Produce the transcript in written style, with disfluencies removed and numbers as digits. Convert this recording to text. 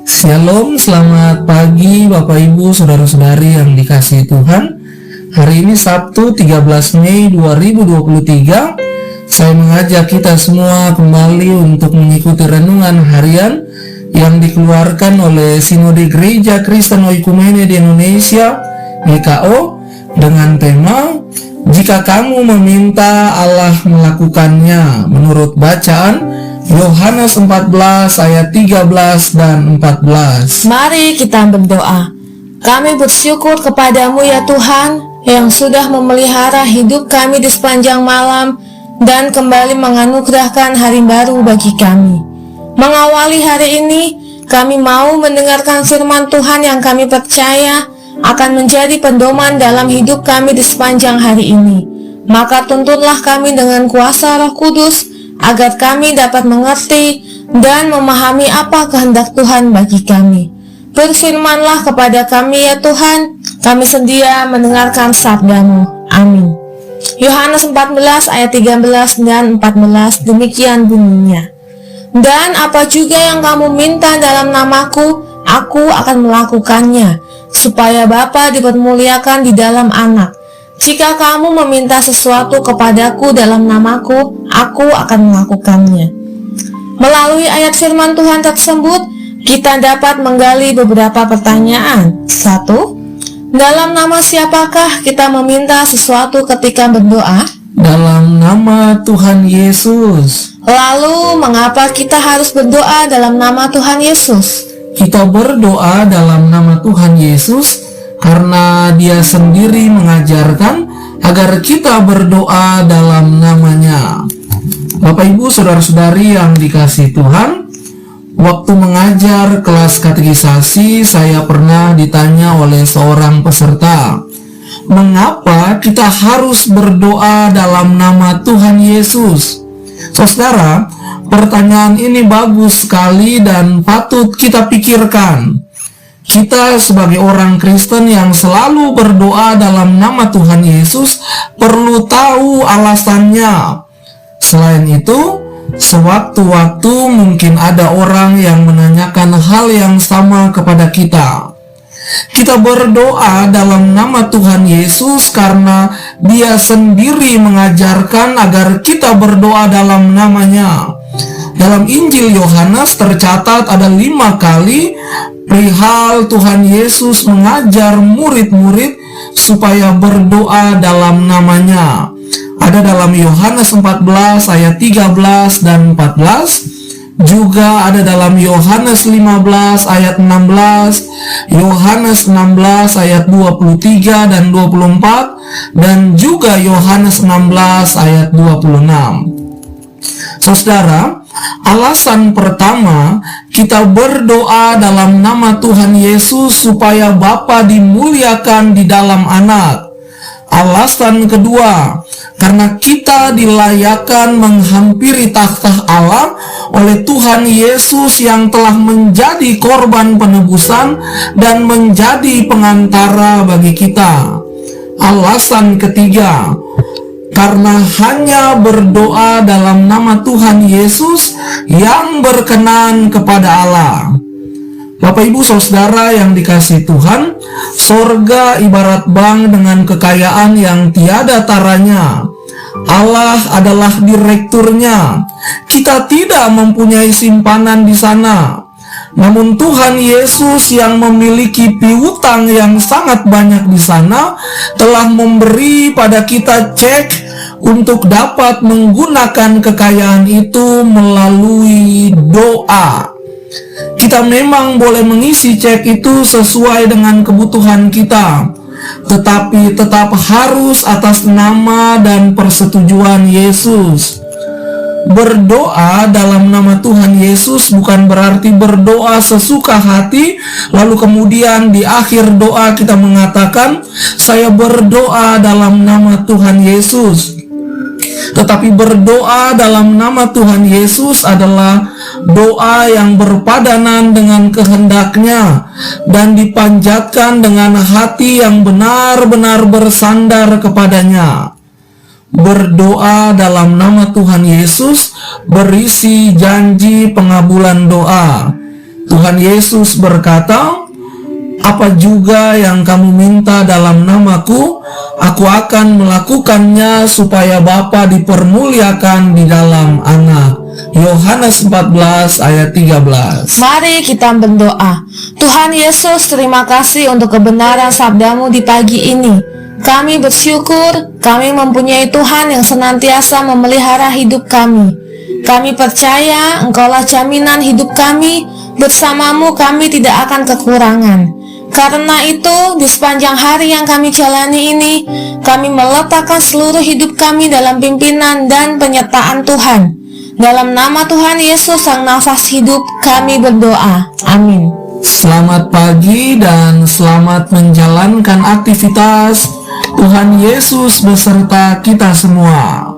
Shalom, selamat pagi Bapak Ibu, Saudara-saudari yang dikasihi Tuhan. Hari ini Sabtu 13 Mei 2023. Saya mengajak kita semua kembali untuk mengikuti renungan harian yang dikeluarkan oleh Sinode Gereja Kristen Oikumene di Indonesia, GKO, dengan tema Jika Kamu Meminta Allah Melakukannya, menurut bacaan Yohanes 14 ayat 13 dan 14. Mari kita berdoa. Kami bersyukur kepadamu ya Tuhan, yang sudah memelihara hidup kami di sepanjang malam dan kembali menganugerahkan hari baru bagi kami. Mengawali hari ini, kami mau mendengarkan firman Tuhan yang kami percaya akan menjadi pedoman dalam hidup kami di sepanjang hari ini. Maka tuntunlah kami dengan kuasa Roh Kudus, agar kami dapat mengerti dan memahami apa kehendak Tuhan bagi kami. Berfirmanlah kepada kami ya Tuhan, kami sedia mendengarkan sabda-Mu. Amin. Yohanes 14 ayat 13 dan 14, demikian bunyinya. Dan apa juga yang kamu minta dalam namaku, aku akan melakukannya, supaya Bapa dipermuliakan di dalam Anak. Jika kamu meminta sesuatu kepadaku dalam namaku, aku akan melakukannya. Melalui ayat firman Tuhan tersebut, kita dapat menggali beberapa pertanyaan. 1. Dalam nama siapakah kita meminta sesuatu ketika berdoa? Dalam nama Tuhan Yesus. Lalu, mengapa kita harus berdoa dalam nama Tuhan Yesus? Kita berdoa dalam nama Tuhan Yesus karena Dia sendiri mengajarkan agar kita berdoa dalam namanya. Bapak Ibu, Saudara-saudari yang dikasihi Tuhan, waktu mengajar kelas katekisasi, saya pernah ditanya oleh seorang peserta, mengapa kita harus berdoa dalam nama Tuhan Yesus? Saudara, pertanyaan ini bagus sekali dan patut kita pikirkan. Kita sebagai orang Kristen yang selalu berdoa dalam nama Tuhan Yesus perlu tahu alasannya. Selain itu, sewaktu-waktu mungkin ada orang yang menanyakan hal yang sama kepada kita. Kita berdoa dalam nama Tuhan Yesus karena Dia sendiri mengajarkan agar kita berdoa dalam namanya. Dalam Injil Yohanes tercatat ada 5 kali perihal Tuhan Yesus mengajar murid-murid supaya berdoa dalam namanya. Ada dalam Yohanes 14 ayat 13 dan 14, juga ada dalam Yohanes 15 ayat 16, Yohanes 16 ayat 23 dan 24, dan juga Yohanes 16 ayat 26. Saudara, alasan pertama kita berdoa dalam nama Tuhan Yesus supaya Bapa dimuliakan di dalam Anak. Alasan kedua, karena kita dilayakan menghampiri takhta Allah oleh Tuhan Yesus yang telah menjadi korban penebusan dan menjadi pengantara bagi kita. Alasan ketiga, karena hanya berdoa dalam nama Tuhan Yesus yang berkenan kepada Allah. Bapak Ibu Saudara yang dikasihi Tuhan, sorga ibarat bank dengan kekayaan yang tiada taranya. Allah adalah direkturnya. Kita tidak mempunyai simpanan di sana. Namun Tuhan Yesus yang memiliki piutang yang sangat banyak di sana telah memberi pada kita cek untuk dapat menggunakan kekayaan itu melalui doa. Kita memang boleh mengisi cek itu sesuai dengan kebutuhan kita, tetapi tetap harus atas nama dan persetujuan Yesus. Berdoa dalam nama Tuhan Yesus bukan berarti berdoa sesuka hati, lalu kemudian di akhir doa kita mengatakan, saya berdoa dalam nama Tuhan Yesus. Tetapi berdoa dalam nama Tuhan Yesus adalah doa yang berpadanan dengan kehendaknya dan dipanjatkan dengan hati yang benar-benar bersandar kepadanya. Berdoa dalam nama Tuhan Yesus berisi janji pengabulan doa. Tuhan Yesus berkata, "Apa juga yang kamu minta dalam namaku, aku akan melakukannya supaya Bapa dipermuliakan di dalam Anak." Yohanes 14 ayat 13. Mari kita berdoa. Tuhan Yesus, terima kasih untuk kebenaran sabdamu di pagi ini. Kami bersyukur kami mempunyai Tuhan yang senantiasa memelihara hidup kami. Kami percaya Engkaulah jaminan hidup kami. Bersamamu kami tidak akan kekurangan. Karena itu, di sepanjang hari yang kami jalani ini, kami meletakkan seluruh hidup kami dalam pimpinan dan penyertaan Tuhan. Dalam nama Tuhan Yesus, Sang Nafas Hidup, kami berdoa. Amin. Selamat pagi dan selamat menjalankan aktivitas. Tuhan Yesus beserta kita semua.